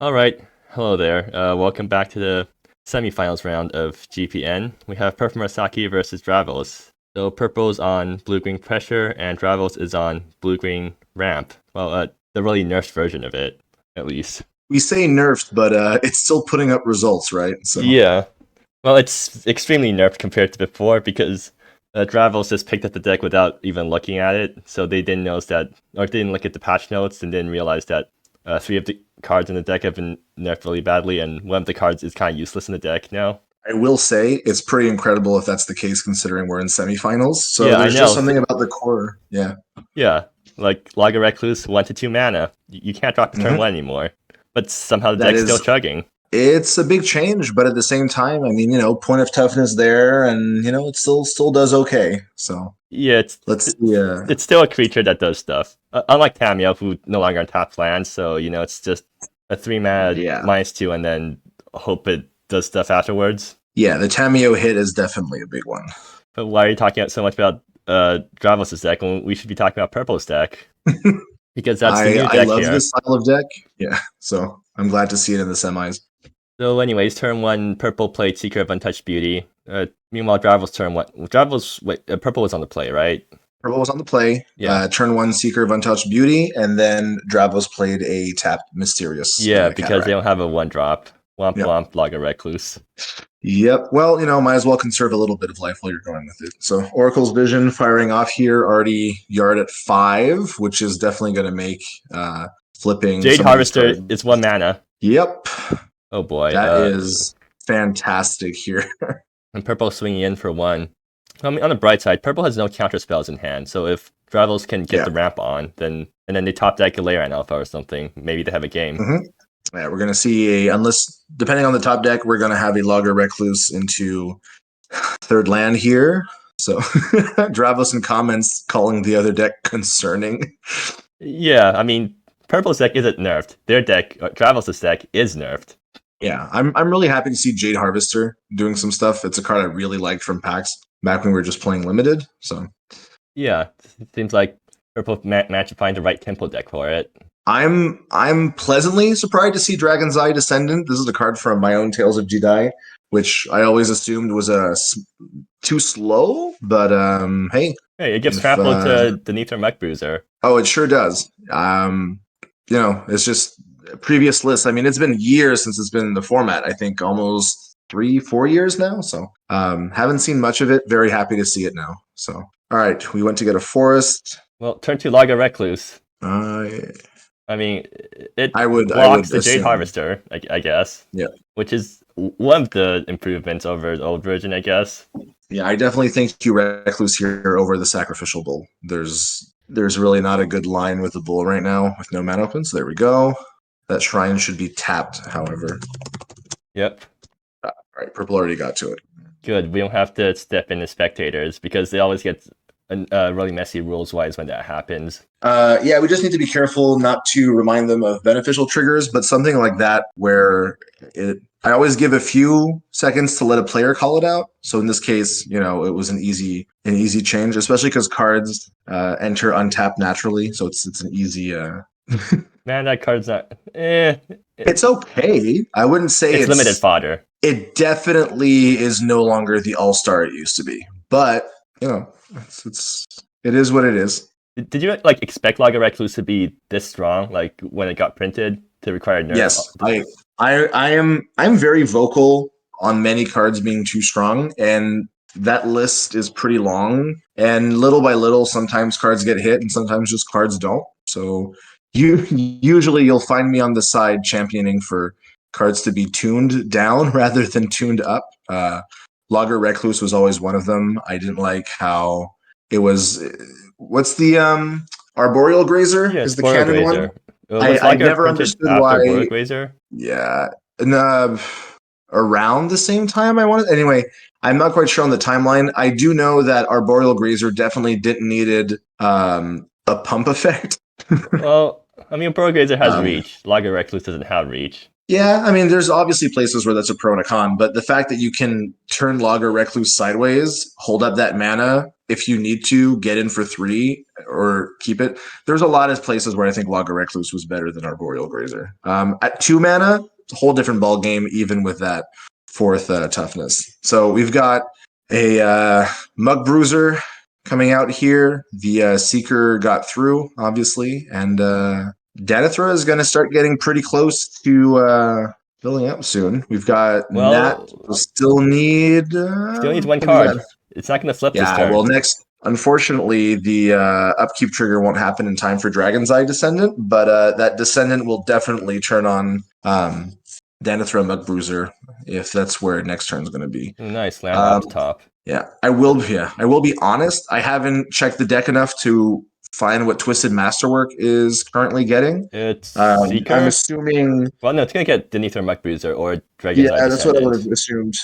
All right, hello there. Welcome back to the semifinals round of GPN. We have Purplemurasaki versus Dravos. So Purple's on blue-green pressure, and Dravos is on blue-green ramp. Well, the really nerfed version of it, at least. We say nerfed, but it's still putting up results, right? So Yeah. Well, it's extremely nerfed compared to before because Dravos just picked up the deck without even looking at it, so they didn't notice that, or didn't look at the patch notes and didn't realize that three of the cards in the deck have been nerfed really badly, and one of the cards is kind of useless in the deck now. I will say it's pretty incredible if that's the case, considering we're in semifinals. So Yeah, I there's just know. something about the core. Yeah. Yeah, like Lager Recluse, 1 to 2 mana. You can't drop the turn hmm 1 anymore. But somehow the That deck's still is, chugging. it's a big change, but at the same time, I mean, point of toughness there, and it still does okay. So Yeah, let's see. it's still a creature that does stuff. Unlike Tamio, who no longer untaps lands, so it's just a 3 mana Yeah, -2 and then hope it does stuff afterwards. yeah. The Tamio hit is definitely a big one. But why are you talking so much about Dravos' deck when we should be talking about Purple's deck? Because that's the new I deck love here. this style of deck. Yeah, so I'm glad to see it in the semis. So, anyways, turn 1, Purple played Seeker of Untouched Beauty. Meanwhile, Dravos turn 1. Purple was on the play, right? Purple was on the play. Yeah. Turn one, Seeker of Untouched Beauty, and then Dravos played a tapped Mysterious Yeah, because they Cataract. don't have a 1-drop. Womp Yep. womp, Lager Recluse. Yep. Well, might as well conserve a little bit of life while you're going with it. So Oracle's Vision firing off here, already yard at 5, which is definitely going to make flipping Jade some of these Harvester cards. is 1 mana. Yep. Oh boy. That is fantastic here. And Purple swinging in for 1. I mean, on the bright side, Purple has no counter spells in hand, so if Dravos can get Yeah. the ramp on, then they top deck a Layer Alpha or something, maybe they have a game. Yeah, we're going to see depending on the top deck, we're going to have a Logger Recluse into third land here. So Dravos in comments calling the other deck concerning. Yeah, I mean, Purple's deck isn't nerfed. Their deck, Dravos' deck, is nerfed. Yeah, I'm really happy to see Jade Harvester doing some stuff. It's a card I really liked from PAX back when we were just playing limited. So Yeah, it seems like Purple managed to find the right tempo deck for it. I'm pleasantly surprised to see Dragon's Eye Descendant. This is a card from my own Tales of Jedi, which I always assumed was too slow. But hey, Hey, it gives trample to the Neither Muck Bruiser. oh, it sure does. It's just previous lists. I mean, it's been years since it's been in the format. I think almost 3-4 years now. So haven't seen much of it. Very happy to see it now. So all right, we went to get a forest. Well, turn to Lager Recluse. Uh, I mean, it I would blocks the Jade assume. Harvester, I guess. Yeah. Which is one of the improvements over the old version, I guess. Yeah, I definitely think you Recluse here over the Sacrificial Bull. There's really not a good line with the Bull right now with no mana open. So there we go. That shrine should be tapped, however. Yep. All right, purple already got to it. Good. We don't have to step in as spectators because they always get really messy rules-wise when that happens. Yeah, we just need to be careful not to remind them of beneficial triggers, but something like that where I always give a few seconds to let a player call it out. So in this case, it was an easy change, especially because cards enter untapped naturally. So it's an easy. Man, that card's not. It's okay. I wouldn't say it's limited fodder. It definitely is no longer the all-star it used to be, but it is what it is. Did you expect Lager Recluse to be this strong, when it got printed to require nerf? Yes, I'm very vocal on many cards being too strong, and that list is pretty long. And little by little, sometimes cards get hit, and sometimes just cards don't. So usually you'll find me on the side championing for cards to be tuned down rather than tuned up. Lager Recluse was always one of them. I didn't like how it was. What's the Arboreal Grazer? Yeah, is the canon Grazer. one? I never understood why. Grazer? Yeah, and around the same time I wanted. Anyway, I'm not quite sure on the timeline. I do know that Arboreal Grazer definitely didn't needed a pump effect. Well, I mean, Arboreal Grazer has reach. Lager Recluse doesn't have reach. Yeah, I mean, there's obviously places where that's a pro and a con, but the fact that you can turn Lager Recluse sideways, hold up that mana, if you need to get in for 3 or keep it. There's a lot of places where I think Logger Recluse was better than Arboreal Grazer. At 2 mana, it's a whole different ball game, even with that 4th toughness. So we've got a Mug Bruiser coming out here. The Seeker got through, obviously, and Danithra is going to start getting pretty close to filling up soon. We've got Nat. We'll still need. Still needs 1 card. It's not going to flip this turn. Well, next, unfortunately, the upkeep trigger won't happen in time for Dragon's Eye Descendant, but that Descendant will definitely turn on Danithra Mug Bruiser if that's where next turn is going to be. Nice, land up top. Yeah, I will be honest. I haven't checked the deck enough to find what Twisted Masterwork is currently getting. It's Seeker? I'm assuming. Well, no, it's going to get Danithra Mug Bruiser or Dragon's Eye Descendant. Yeah, that's what I would have assumed.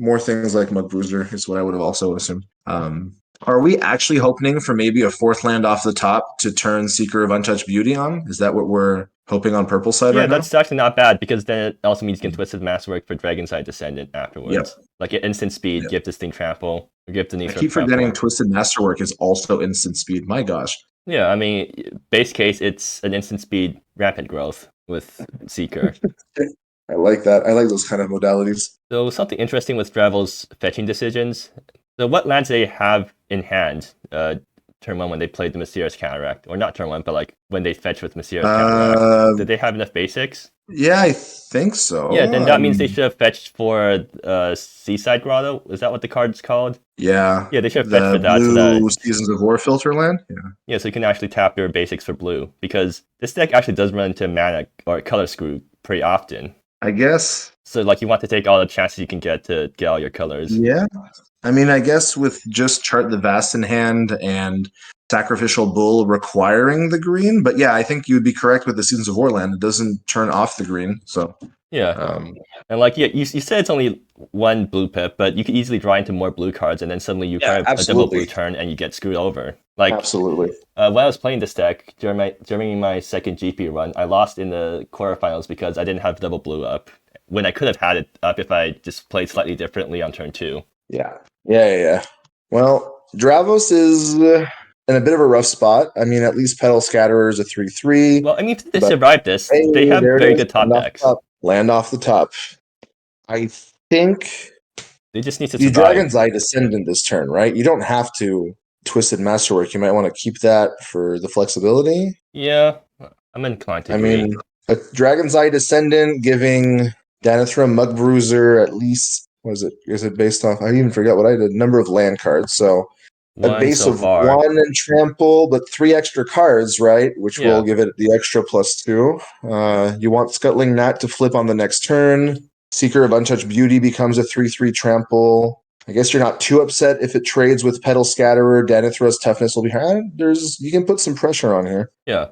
More things like Mug Bruiser is what I would have also assumed. Are we actually hoping for maybe a 4th land off the top to turn Seeker of Untouched Beauty on? Is that what we're hoping on purple side right now? Yeah, that's actually not bad, because then it also means you can Twisted Masterwork for Dragon's Eye Descendant afterwards. Yep. Like at instant speed, give this thing trample, or give Danithra. I keep forgetting Twisted Masterwork is also instant speed. My gosh. Yeah, I mean, base case, it's an instant speed rampant growth with Seeker. I like that. I like those kind of modalities. So something interesting with Dravos' fetching decisions. So what lands they have in hand turn 1 when they played the Mysterious Cataract? Or not turn 1, but like when they fetch with Mysterious Cataract. Did they have enough basics? Yeah, I think so. Yeah, then that means they should have fetched for Seaside Grotto. Is that what the card's called? Yeah. Yeah, they should have fetched for that. Blue so that Seasons of War filter land? Yeah, so you can actually tap your basics for blue. Because this deck actually does run into mana or color screw pretty often. I guess. So like you want to take all the chances you can get to get all your colors. Yeah. I mean, I guess with just Chart the Vast in hand and Sacrificial Bull requiring the green, but yeah, I think you would be correct with the Seasons of War land. It doesn't turn off the green, so yeah. And like you said it's only 1 blue pip, but you could easily draw into more blue cards, and then suddenly you have a double blue turn and you get screwed over. Like absolutely. When I was playing this deck during my second GP run, I lost in the quarterfinals because I didn't have double blue up when I could have had it up if I just played slightly differently on turn 2. Yeah. Well, Dravos is in a bit of a rough spot. I mean, at least Petal Scatterer is a 3/3. Well, I mean, if they survive this, they have very good top decks. Land off the top. I think they just need to survive. The Dragon's Eye Descendant this turn, right? You don't have to Twisted Masterwork. You might want to keep that for the flexibility. Yeah, I'm inclined to agree. I mean, a Dragon's Eye Descendant giving Danithra Mug Bruiser at least. What is it? Is it based off? I even forget what I did. Number of land cards. So a base of 1 and trample, but 3 extra cards, right? Which will give it the extra +2. You want Scuttling Gnat to flip on the next turn. Seeker of Untouched Beauty becomes a 3/3 trample. I guess you're not too upset if it trades with Petal Scatterer. Danithra's toughness will be high. You can put some pressure on here. Yeah.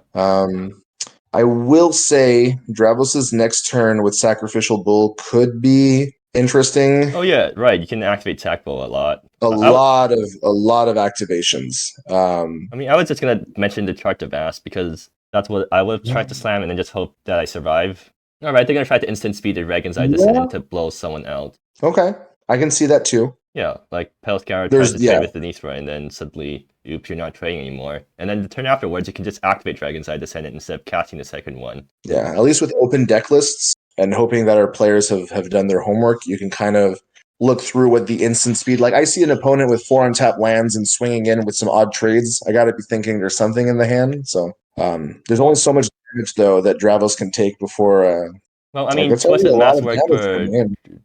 I will say Dravos' next turn with Sacrificial Bull could be interesting. Oh yeah, right. You can activate Sackbull a lot. A lot of activations. I mean, I was just gonna mention the Chart of Vast because that's what I would have tried to slam and then just hope that I survive. All right, they're gonna try to instant speed the Dragon's Eye Descendant to blow someone out. Okay, I can see that too. Yeah, like Petal Scatterer tries to trade with Danithra, and then suddenly, oops, you're not trading anymore. And then the turn afterwards, you can just activate Dragon's Eye Descendant instead of casting the second one. Yeah, at least with open deck lists and hoping that our players have done their homework, you can kind of look through what the instant speed. Like I see an opponent with 4 untapped lands and swinging in with some odd trades. I got to be thinking there's something in the hand. So there's only so much damage though that Dravos can take before. Well, I mean, Twisted Masterwork for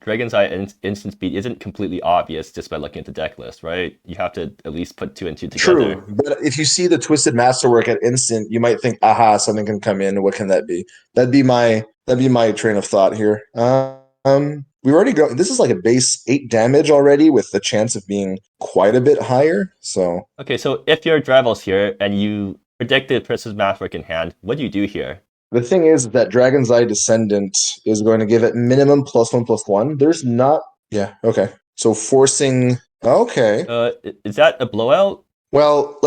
Dragon's Eye instant speed isn't completely obvious just by looking at the deck list, right? You have to at least put 2 and 2 together. True, but if you see the Twisted Masterwork at instant, you might think, "Aha, something can come in. What can that be?" That'd be my train of thought here. We've already got. This is like a base 8 damage already, with the chance of being quite a bit higher. So okay, so if you're Dravos here and you predicted Twisted Masterwork in hand, what do you do here? The thing is that Dragon's Eye Descendant is going to give it minimum +1/+1. There's not. Yeah. Okay. So forcing. Okay. Is that a blowout? Well,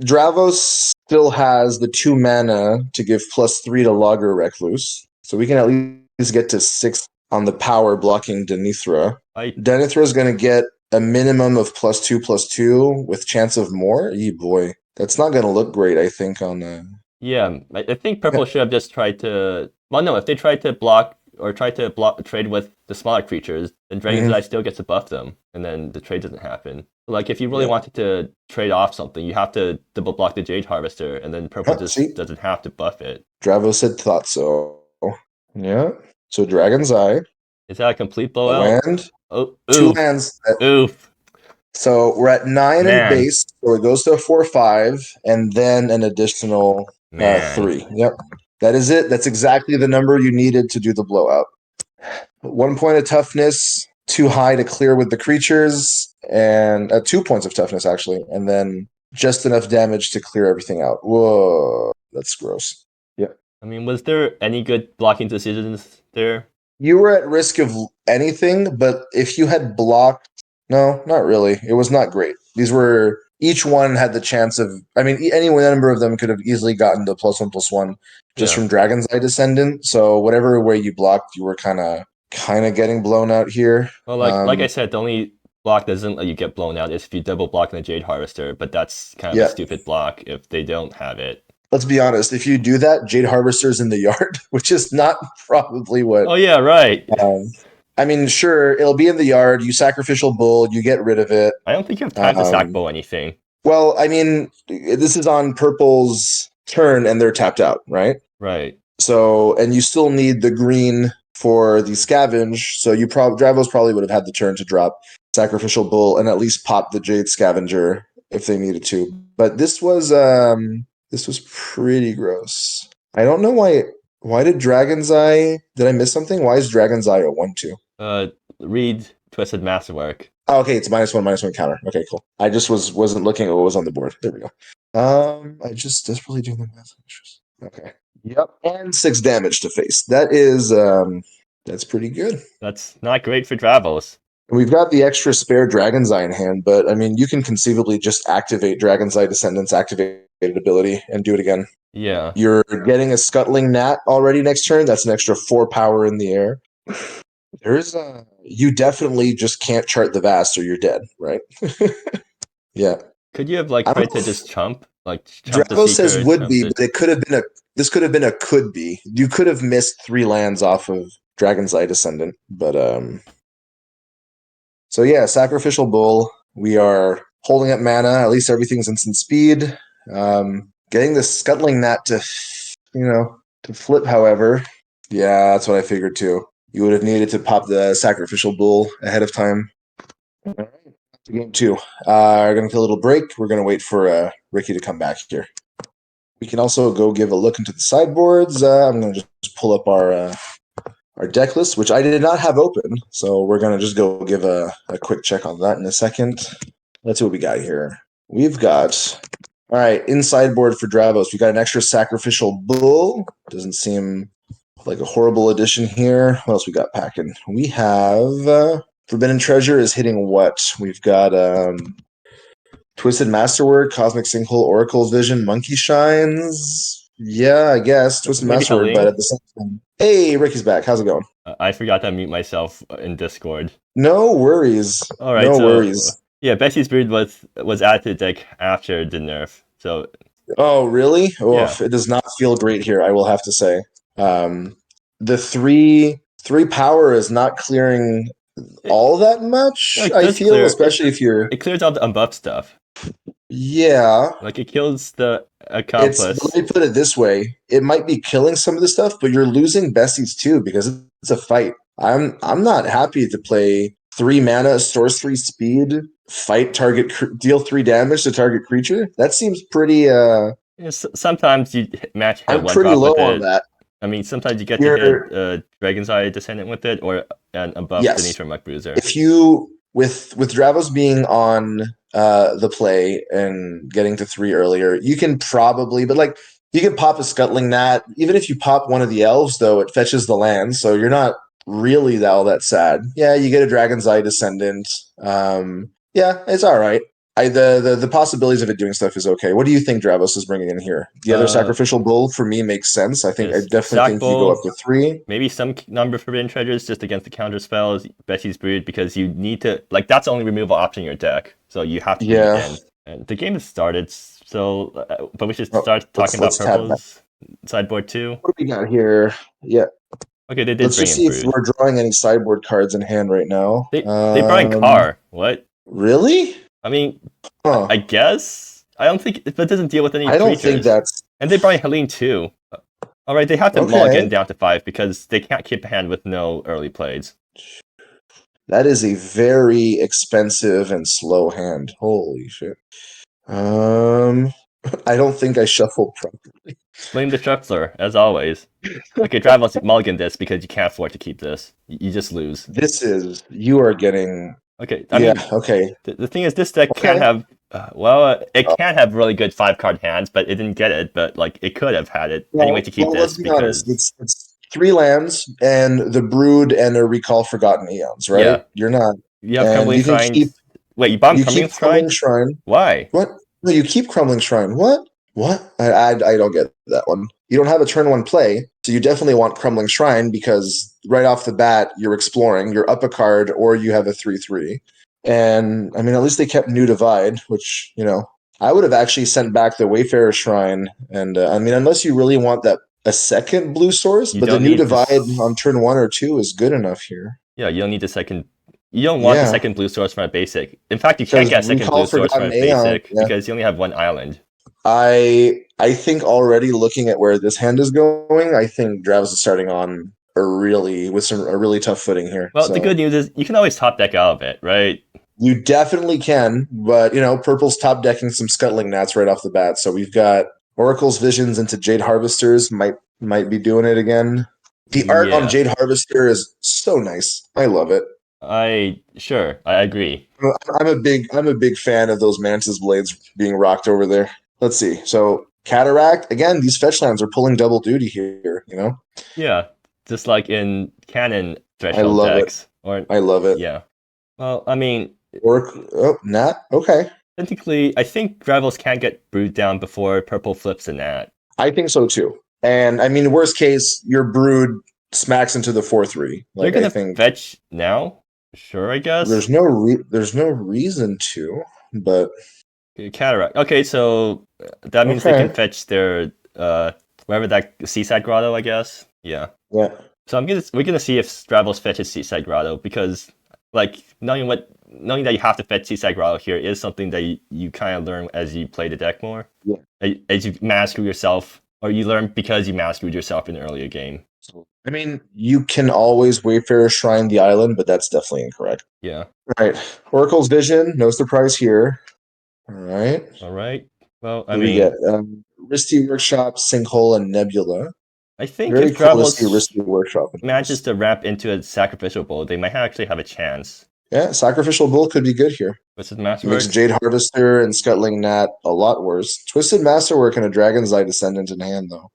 Dravos still has the 2 mana to give +3 to Logger Recluse, so we can at least get to 6 on the power blocking Danithra. Danithra is going to get a minimum of +2/+2 with chance of more. Boy, that's not going to look great, I think, on Yeah, I think purple should have just tried to. Well, no, if they tried to block or tried to block trade with the smaller creatures, then Dragon's Mhm. Eye still gets to buff them, and then the trade doesn't happen. Like if you really Yeah. wanted to trade off something, you have to double block the Jade Harvester, and then purple just See, doesn't have to buff it. Dravos said thought so. Yeah. So Dragon's Eye, Is that a complete a blowout? land, Oh, two oof, lands. oof, So we're at 9 in man, base, so it goes to a 4/5, and then an additional man. 3. Yep. That is it. That's exactly the number you needed to do the blowout. 1 point of toughness, too high to clear with the creatures, and 2 points of toughness, actually, and then just enough damage to clear everything out. Whoa, that's gross. Yep. I mean, was there any good blocking decisions there? You were at risk of anything, but if you had blocked, no, not really. It was not great. These were each one had the chance of. I mean, any number of them could have easily gotten to +1/+1 just Yeah. from Dragon's Eye Descendant. So whatever way you blocked, you were kind of getting blown out here. Well, like I said, the only block that doesn't let you get blown out is if you double block the Jade Harvester, but that's kind of a Yeah. stupid block if they don't have it. Let's be honest. If you do that, Jade Harvester's in the yard, which is not probably what. Oh yeah, right. I mean, sure, it'll be in the yard. You sacrificial bull, you get rid of it. I don't think you have time to sack bow anything. Well, I mean, this is on purple's turn, and they're tapped out, right? Right. So, and you still need the green for the scavenge. So you Dravos probably would have had the turn to drop sacrificial bull and at least pop the jade scavenger if they needed to. But this was pretty gross. I don't know why. Why did Dragon's Eye? Did I miss something? Why is Dragon's Eye a 1/2? Read Twisted Masterwork. Oh, okay, it's -1/-1 counter. Okay, cool. I just wasn't looking at what was on the board. There we go. I just desperately doing the math. Okay. Yep. And 6 damage to face. That's pretty good. That's not great for Dravos. We've got the extra spare Dragon's Eye in hand, but I mean, you can conceivably just activate Dragon's Eye Descendant's activated ability and do it again. Yeah. You're getting a Scuttling Gnat already next turn. That's an extra 4 power in the air. You definitely just can't chart the vast or you're dead, right? Yeah. Could you have tried to just chump? Chump the Dravos Seeker, says would be, the... but it could have been this could have been a could be. You could have missed 3 lands off of Dragon's Eye Descendant, but so yeah, Sacrificial Bull. We are holding up mana. At least everything's instant speed. Getting the Scuttling Gnat to flip, however. Yeah, that's what I figured too. You would have needed to pop the Sacrificial Bull ahead of time. All right, game 2. We're going to take a little break. We're going to wait for Ricky to come back here. We can also go give a look into the sideboards. I'm going to just pull up our deck list, which I did not have open. So we're going to just go give a quick check on that in a second. Let's see what we got here. We've got, all right, in sideboard for Dravos, we got an extra Sacrificial Bull. Doesn't seem like a horrible addition here. What else we got packing? We have Forbidden Treasure is hitting what? We've got Twisted Masterwork, Cosmic Sinkhole, Oracle's Vision, Monkey Shines. Yeah, I guess Twisted Maybe Masterwork, but Helene? at the same time. Hey, Ricky's back. How's it going? I forgot to mute myself in Discord. No worries. All right, No so worries. yeah, Bessie's Brood was added to the deck after the nerf. So Oh, really? Oh, yeah, it does not feel great here, I will have to say. The three power is not clearing all that much, it I does feel, clear. especially if you're. It clears out the unbuffed stuff. Yeah. It kills the Let accomplice. me put it this way. It might be killing some of the stuff, but you're losing besties too because it's a fight. I'm not happy to play 3 mana, source 3 speed, fight target, deal 3 damage to target creature. That seems pretty. Sometimes you match hit I'm one pretty drop low with on it. that. I mean, sometimes you get to hit Dragon's Eye Descendant with it, or an above Yes. Denise from Muck Bruiser. If you with Dravos being on the play and getting to 3 earlier, you can probably, but you can pop a Scuttling Gnat. Even if you pop one of the elves, though, it fetches the land, so you're not really all that sad. Yeah, you get a Dragon's Eye Descendant. Yeah, it's all right. The possibilities of it doing stuff is okay. What do you think Dravos is bringing in here? The other sacrificial bull for me makes sense. I Yes, definitely sack think you go up bull, to 3. maybe some number of forbidden treasures just against the counter spells, Betsy's Brood, because you need to, like, that's the only removal option in your deck. So you have to bring it Yeah. in. And the game has started, so, but we should Oh, start talking about let's tab back. Purple's sideboard too. What do we got here? Yeah. Okay, they did Let's bring just in see if Brood. we're drawing any sideboard cards in hand right now. They brought in Car. What? Really? I mean, Huh. I guess. I don't think that doesn't deal with any I don't think creatures. that's And they brought in Helene too. All right, they have to mulligan okay. down to 5 because they can't keep a hand with no early plays. That is a very expensive and slow hand. Holy shit. I don't think I shuffled properly. Blame the Shuffler, as always. Okay, Dravos mulligan this because you can't afford to keep this. You just lose. You are getting, Okay, I yeah, mean, okay. the thing is, this deck can Okay. have, it can have really good 5-card hands, but it didn't get it. But like, it could have had it anyway to keep Let's this be honest. because It's 3 lands and the Brood and a Recall Forgotten Eons, right? yeah, You're not, you have and Crumbling you can keep Shrines. Wait, you bomb you Crumbling keep Crumbling Shrine? Shrine. Why? What? No, you keep Crumbling Shrine. What? What? I don't get that one. You don't have a turn 1 play, so you definitely want Crumbling Shrine because right off the bat you're exploring. You're up a card, or you have a 3/3. And I mean, at least they kept New Divide, which I would have actually sent back the Wayfarer Shrine. And I mean, unless you really want that a second blue source, You but the don't New need Divide on this. turn 1 or 2 is good enough here. Yeah, you don't need the second. You don't want the Yeah, second blue source from a basic. In fact, you can't because get a second Recall blue source from Forgotten a Aeon. basic Yeah, because you only have one island. I think already looking at where this hand is going, I think Dravos is starting on a really tough footing here. Well, the So good news is you can always top deck out of it, right? you definitely can, but Purple's top decking some Scuttling Gnats right off the bat. So we've got Oracle's Visions into Jade Harvesters, might be doing it again. The art on Yeah, Jade Harvester is so nice. I love it. I agree. I'm a big fan of those Mantis blades being rocked over there. Let's see. So Cataract again. These fetch lands are pulling double duty here. Yeah, just like in canon I threshold love it. decks, or I love it. yeah. Well, I mean, Nat. Okay. technically, I think Dravos can get brewed down before Purple flips a Nat. I think so too. And I mean, worst case, your Brood smacks into the 4/3. They're Like I gonna think fetch now, sure, I guess. there's no reason to, but Cataract. Okay, so that means they can okay. fetch their wherever that Seaside Grotto, I guess. Yeah. Yeah. So we're gonna see if Stravos fetches Seaside Grotto because like knowing that you have to fetch Seaside Grotto here is something that you kind of learn as you play the deck more. Yeah. As you master yourself, or you learn because you mastered yourself in an earlier game. I mean, you can always Wayfarer Shrine the island, but that's definitely incorrect. Yeah. All right. Oracle's Vision, no surprise here. All right. All right. Well, I Who do we mean, get? Risty Workshop, Sinkhole, and Nebula. I think Very if cool to see Stravos Risty Workshop in manages this. to wrap into a sacrificial bowl, they might actually have a chance. Yeah, Sacrificial Bull could be good here. What's his Makes masterworks? Jade Harvester and Scuttling Gnat a lot worse. Twisted Masterwork and a Dragon's Eye Descendant in hand, though.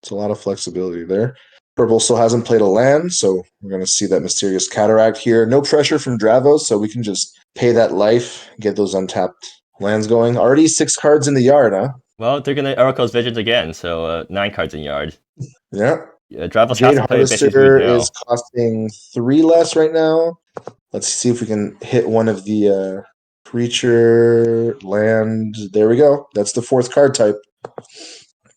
It's a lot of flexibility there. Purple still hasn't played a land, so we're going to see that Mysterious Cataract here. No pressure from Dravos, so we can just pay that life, get those untapped lands going. Already 6 cards in the yard, huh? Well, they're gonna Oracle's Visions again, so 9 cards in yard. Yeah. Dravos has Jade to play Betsy's Brood Harvester is now. costing 3 less right now. Let's see if we can hit one of the creature land. There we go. That's the 4th card type.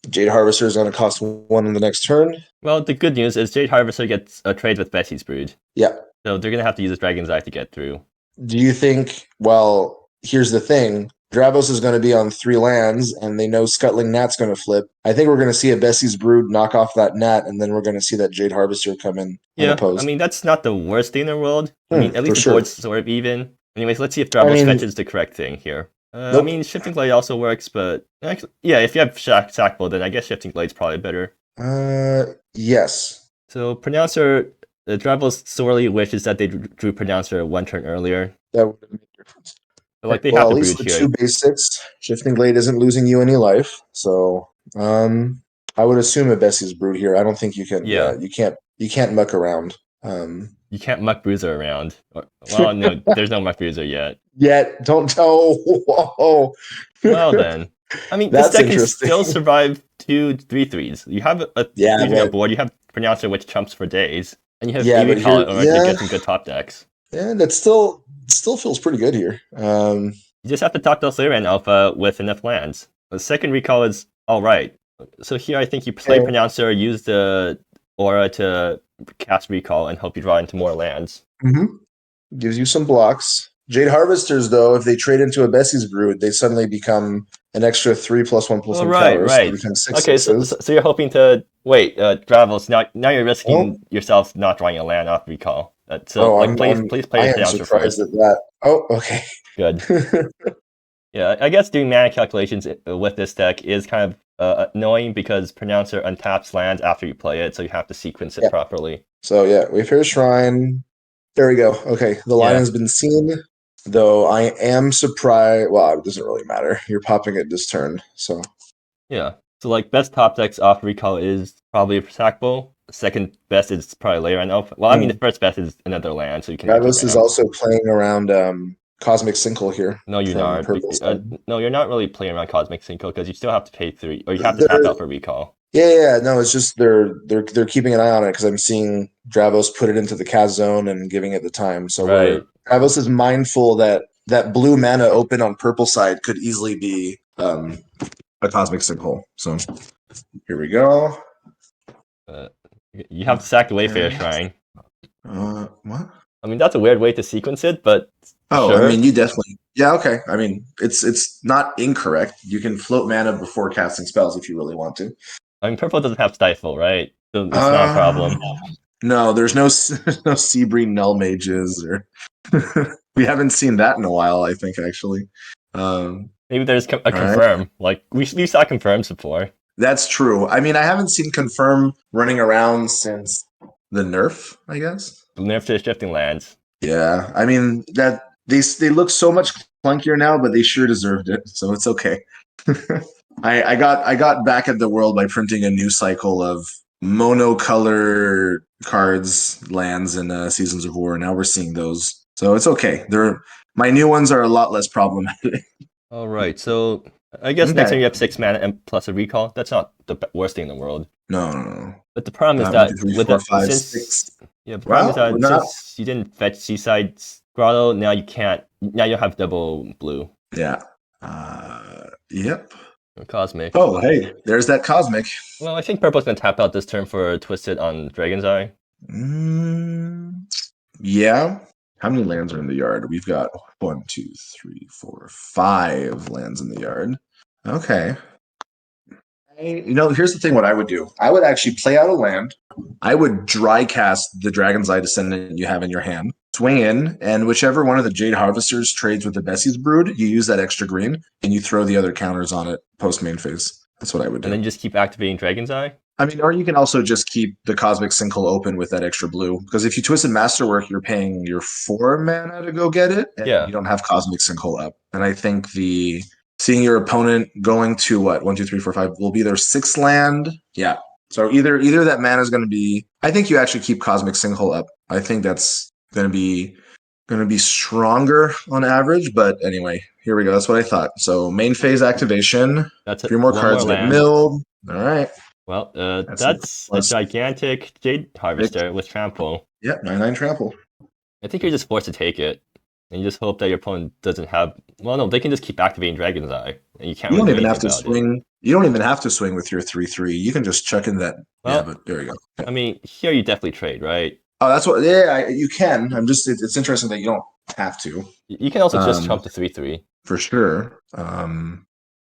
Jade Harvester is going to cost 1 in the next turn. Well, the good news is Jade Harvester gets a trade with Betsy's Brood. Yeah. So they're gonna have to use Dragon's Eye to get through. Do you think, well, here's the thing. Dravos is going to be on 3 lands, and they know Scuttling Gnat's going to flip. I think we're going to see a Bessie's Brood knock off that Gnat, and then we're going to see that Jade Harvester come in Yeah, I unopposed. mean, that's not the worst thing in the world. I mean, at For least the sure. board's sort of even. Anyways, let's see if Dravos fetches the correct thing here. I Nope. mean, Shifting Blade also works, but actually, yeah, if you have Sackbull, then I guess Shifting Blade's probably better. Yes. So Pronouncer, Dravos sorely wishes that they drew Pronouncer 1 turn earlier. That would make a difference. But like they Well, have at the least Brood the here. 2 basics. Shifting Blade isn't losing you any life, so I would assume a Bessie's Brood here. I don't think you can. Yeah. You can't muck around. You can't muck bruiser around. Well, no, there's no muck bruiser yet. Yet, don't tell. Whoa. Well then, I mean, this That's deck can interesting. still survive 2 3-3s. You have a Yeah, 3 on but board. You have Pronouncer, which trumps for days, and you have yeah, Avery but here, Collar in order to yeah, get some good top decks. yeah, that still feels pretty good here. You just have to top those later in alpha with enough lands. The second recall is all right. So here, I think you play Okay. Pronouncer, use the aura to cast recall, and hope you draw into more lands. Gives you some blocks. Jade Harvesters, though, if they trade into a Bessie's Brood, they suddenly become an extra 3+1/+1 Oh, right, counter, so they right. become six Okay, so, sixes. so, so you're hoping to wait, Dravos. Now you're Oh, risking yourself not drawing a land off recall. So oh, like, please play I your am pronouncer surprised first. at that. Oh, okay. Good. Yeah, I guess doing mana calculations with this deck is kind of annoying because pronouncer untaps lands after you play it, so you have to sequence it Yeah. properly. So yeah, Wayfarer Shrine. There we go. Okay, the line Yeah, has been seen. Though I am surprised. Well, it doesn't really matter. You're popping it this turn, so yeah. So like best top decks off recall is probably Sackbow. Second best is probably Layer and Elf. Well, I mean the first best is another land, so you can make it Dravos is round. also playing around Cosmic Sinkhole here No, you're from not. Purple side. No, you're not really playing around Cosmic Cinco because you still have to pay 3, or you have to tap They're out for recall. yeah, no, it's just they're keeping an eye on it because I'm seeing Dravos put it into the cast zone and giving it the time. So we're Right. Dravos is mindful that that blue mana open on purple side could easily be a cosmic sinkhole. So here we go. Uh, you have to sack the Wayfarer Okay. Shrine. What? I mean, that's a weird way to sequence it, but Oh, I sure. mean, you definitely. Yeah, okay. I mean, it's not incorrect. You can float mana before casting spells if you really want to. I mean, purple doesn't have Stifle, right? So it's not a Uh, problem. no, there's no no Seabreen Null Mages or we haven't seen that in a while. I think actually. Maybe there's a All right, confirm. Like we saw confirms before. that's true. I mean, I haven't seen Confirm running around since the nerf. I guess. Nerf to shifting lands. Yeah, I mean that they look so much clunkier now, but they sure deserved it, so it's okay. I got back at the world by printing a new cycle of monocolor cards, lands, and Seasons of War. Now we're seeing those, so it's okay. They're my new ones are a lot less problematic. All right, so I guess next Okay. time you have 6 mana and plus a recall. That's not the worst thing in the world. No. But the problem is One, two, that three, with four, the five, since six. yeah, the problem is Well, we're that not. since you didn't fetch Seaside Grotto, now you can't. Now you have double blue Yeah. Yep. or cosmic. Oh, hey, there's that cosmic. Well, I think purple's gonna tap out this turn for Twisted on Dragon's Eye. Mm, yeah. How many lands are in the yard? We've got 1, 2, 3, 4, 5 lands in the yard. Okay. Here's the thing what I would do. I would actually play out a land. I would dry cast the Dragon's Eye Descendant you have in your hand, swing in, and whichever one of the Jade Harvesters trades with the Bessie's Brood, you use that extra green, and you throw the other counters on it post main phase. That's what I would And do. then you just keep activating Dragon's Eye. I mean, or you can also just keep the Cosmic Sinkhole open with that extra blue. Because if you Twisted Masterwork, you're paying your 4 mana to go get it, and Yeah. you don't have Cosmic Sinkhole up. And I think seeing your opponent going to what 1, 2, 3, 4, 5 will be their 6th land. Yeah. So either that mana is going to be. I think you actually keep Cosmic Sinkhole up. I think that's going to be stronger on average. But anyway, here we go. That's what I thought. So main phase activation. That's 3 more one more cards get land. milled. All right. Well, That's that's a gigantic Jade Harvester with Trample. Yep, 9/9 trample. I think you're just forced to take it. And you just hope that your opponent doesn't have. Well, no, they can just keep activating Dragon's Eye, and you can't You really don't do even anything have to about it. swing. You don't even have to swing with your 3/3. You can just chuck in that. Yeah, Well, but there you go. Yeah. I mean, here you definitely trade, right? Oh, that's what. Yeah, you can. It's interesting that you don't have to. You can also just trump the 3/3. For sure.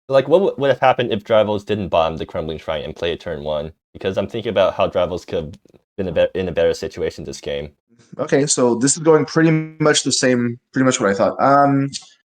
Like, what would have happened if Dravos didn't bomb the Crumbling Shrine and play it turn 1? Because I'm thinking about how Dravos could have been in a better situation this game. Okay, so this is going pretty much the same. Pretty much what I thought.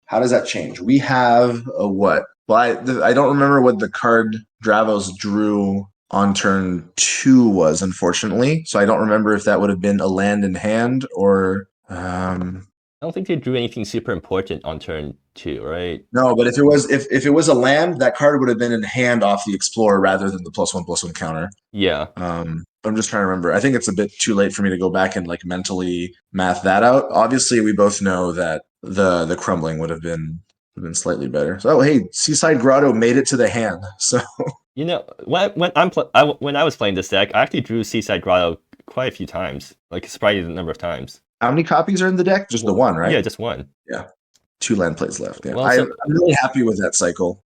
How does that change? We have a what? Well, I don't remember what the card Dravos drew on turn 2 was, unfortunately. So I don't remember if that would have been a land in hand or. I don't think they drew anything super important on turn 2, right? No, but if it was a land, that card would have been in hand off the Explorer rather than the +1/+1 counter. Yeah. I'm just trying to remember. I think it's a bit too late for me to go back and like mentally math that out. Obviously, we both know that the crumbling would have been slightly better. So, oh, hey, Seaside Grotto made it to the hand. So You know, when I was playing this deck, I actually drew Seaside Grotto quite a few times, like a surprising number of times. how many copies are in the deck? Just the one, right? Yeah, just one. Yeah, 2 land plays left. Yeah, Well, I'm so really happy with that cycle.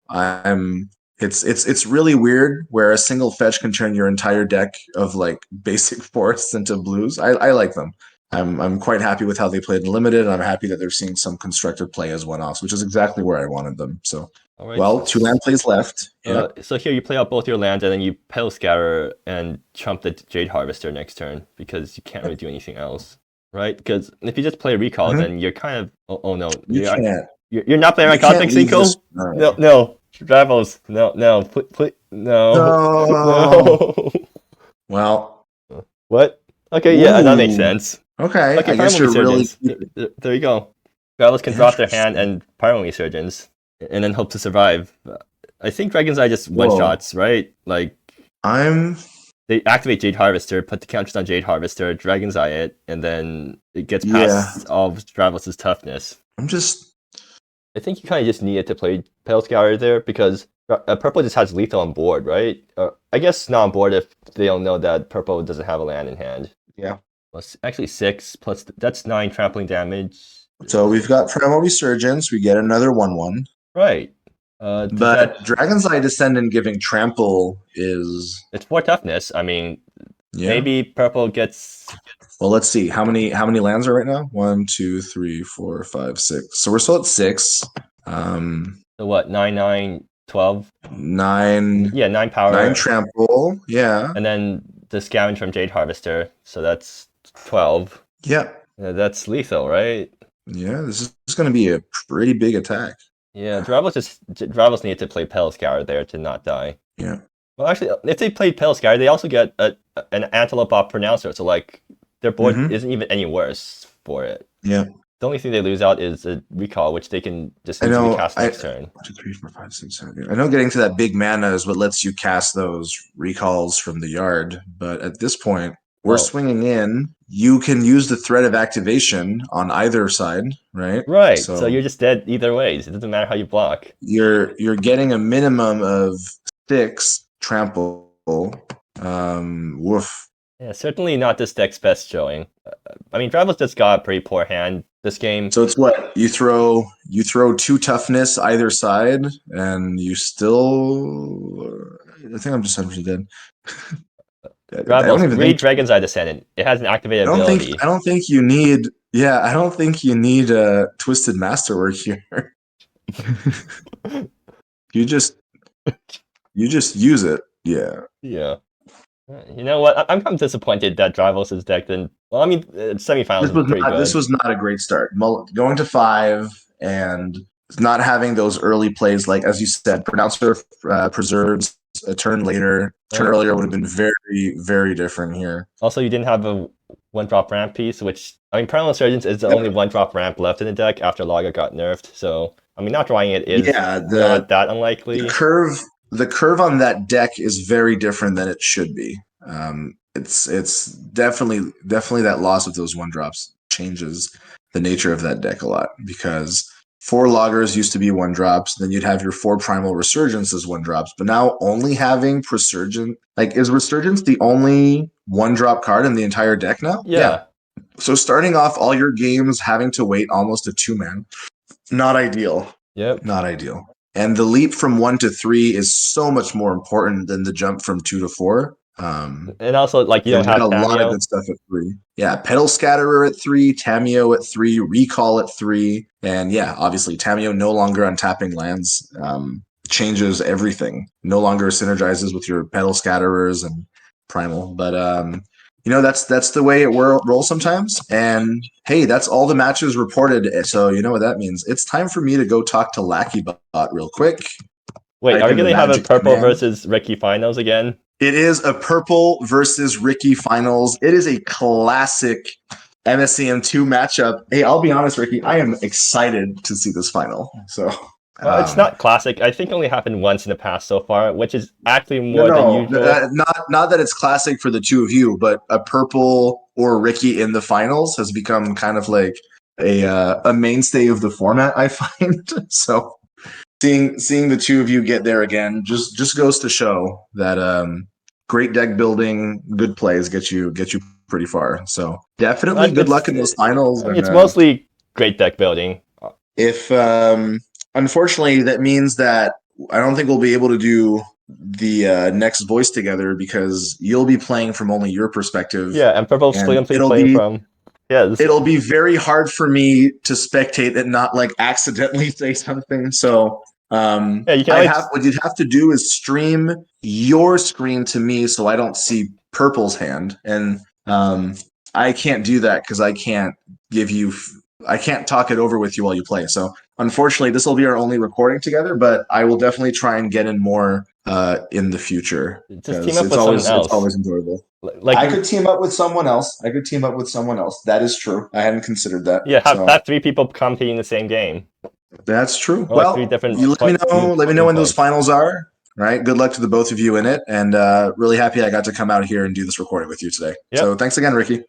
It's really weird where a single fetch can turn your entire deck of like basic forests into blues. I like them. I'm quite happy with how they played in limited. And I'm happy that they're seeing some constructed play as one-offs, which is exactly where I wanted them. So, all right. well, 2 land plays left. Yeah. So here you play out both your lands, and then you Pale Scatter and trump the Jade Harvester next turn because you can't really do anything else, right? Because if you just play Recall, then you're kind of oh no, You can't. you're not playing my You can't Cosmic leave Cinco? this- No, Dravos, no, no, No. Well, What? Okay, yeah, that makes Ooh. sense. okay. Okay, I guess Primal you're really. Resurgence. There you go. Dravos can drop their hand and Primal Resurgence, and then hope to survive. I think Dragon's Eye just one shots, right? Like they activate Jade Harvester, put the counters on Jade Harvester, Dragon's Eye it, and then it gets past all of Dravos' toughness. I think you kind of just needed to play Pale Scour there because Purple just has lethal on board, right? I guess not on board if they don't know that Purple doesn't have a land in hand. Yeah. Plus, actually 6 plus that's 9 trampling damage. So we've got Primal Resurgence. We get another 1/1. Right. But Dragon's Eye Descendant giving trample is it's 4 toughness. I mean, maybe Purple gets. Well, let's see how many lands are right now. 1, 2, 3, 4, 5, 6. So we're still at 6. So what? 9, 9, 12. 9. Yeah, 9 power. 9 trample. Yeah. And then the scavenge from Jade Harvester. So that's 12. Yeah. That's lethal, right? Yeah. This is going to be a pretty big attack. Yeah, Dravos needed to play Pale Scour there to not die. Yeah. Well, actually, if they played Pale Scour, they also get an Antelope off Pronouncer, so like their board isn't even any worse for it. Yeah. The only thing they lose out is a Recall, which they can just easily cast next turn. 1, 2, 3, 4, 5, 6, 7, 8. I know getting to that big mana is what lets you cast those recalls from the yard, but at this point, we're swinging in. You can use the threat of activation on either side, right? Right. So you're just dead either ways. It doesn't matter how you block. You're getting a minimum of 6 trample. Woof. Yeah, certainly not this deck's best showing. I mean, Dravos just got a pretty poor hand this game. So it's what you throw 2 toughness either side, and you still. I think I'm just dead. Dravos, read Dragon's Eye Descendant. It has an activated ability. I don't think you need. Yeah, I don't think you need Twisted Masterwork here. You just use it. Yeah. Yeah. You know what? I'm kind of disappointed that Dravos' deck didn't. Well, I mean, semifinals was pretty good. This was not a great start. Going to 5 and not having those early plays, like as you said, Pronouncer preserves a turn later. Turn earlier would have been very, very different here. Also, you didn't have a 1-drop ramp piece, which I mean, Primal Resurgence is the only 1-drop ramp left in the deck after Laga got nerfed. So I mean, not drawing it is not that unlikely. The curve on that deck is very different than it should be. It's definitely that loss of those 1-drops changes the nature of that deck a lot, because 4 loggers used to be 1-drops, then you'd have your 4 primal resurgence as 1-drops, but now only having Resurgent, like, is Resurgence the only 1-drop card in the entire deck now? Yeah. So starting off all your games having to wait almost a 2-man, not ideal. Yep. Not ideal. And the leap from 1 to 3 is so much more important than the jump from 2 to 4. And also, like, you don't have a lot of good stuff at 3. Yeah, Petal Scatterer at 3, Tameo at 3, Recall at 3, and yeah, obviously Tameo no longer untapping lands changes everything. No longer synergizes with your Petal Scatterers and Primal, but that's the way it rolls sometimes. And hey, that's all the matches reported. So you know what that means. It's time for me to go talk to LackyBot real quick. Wait, are we going to have a Purple versus Ricky finals again? It is a Purple versus Ricky finals. It is a classic MSEM2 matchup. Hey, I'll be honest, Ricky, I am excited to see this final. So Well, it's not classic. I think it only happened once in the past so far, which is actually more than No, usual. not that it's classic for the two of you, but a Purple or Ricky in the finals has become kind of like a mainstay of the format, I find. So seeing the two of you get there again just goes to show that great deck building, good plays get you pretty far. So definitely good luck in those finals. I mean, And it's mostly great deck building. if unfortunately that means that I don't think we'll be able to do the next voice together because you'll be playing from only your perspective, Yeah, and Purple's and simply playing from. Yeah, it'll be very hard for me to spectate and not like accidentally say something. So yeah, you can I'd have always. what you'd have to do is stream your screen to me so I don't see Purple's hand, and I can't do that because give you I can't talk it over with you while you play. So unfortunately, this will be our only recording together. But I will definitely try and get in more in the future Just team because up with someone it's else. always enjoyable. Like, I could team up with someone else. I could team up with someone else. That is true. I hadn't considered that. yeah, have So 3 people competing in the same game, that's true. or like 3 Well, different you let me know. Let me know voting when those points. finals are. Right. Good luck to the both of you in it, and really happy I got to come out here and do this recording with you today. Yep. So thanks again, Ricky.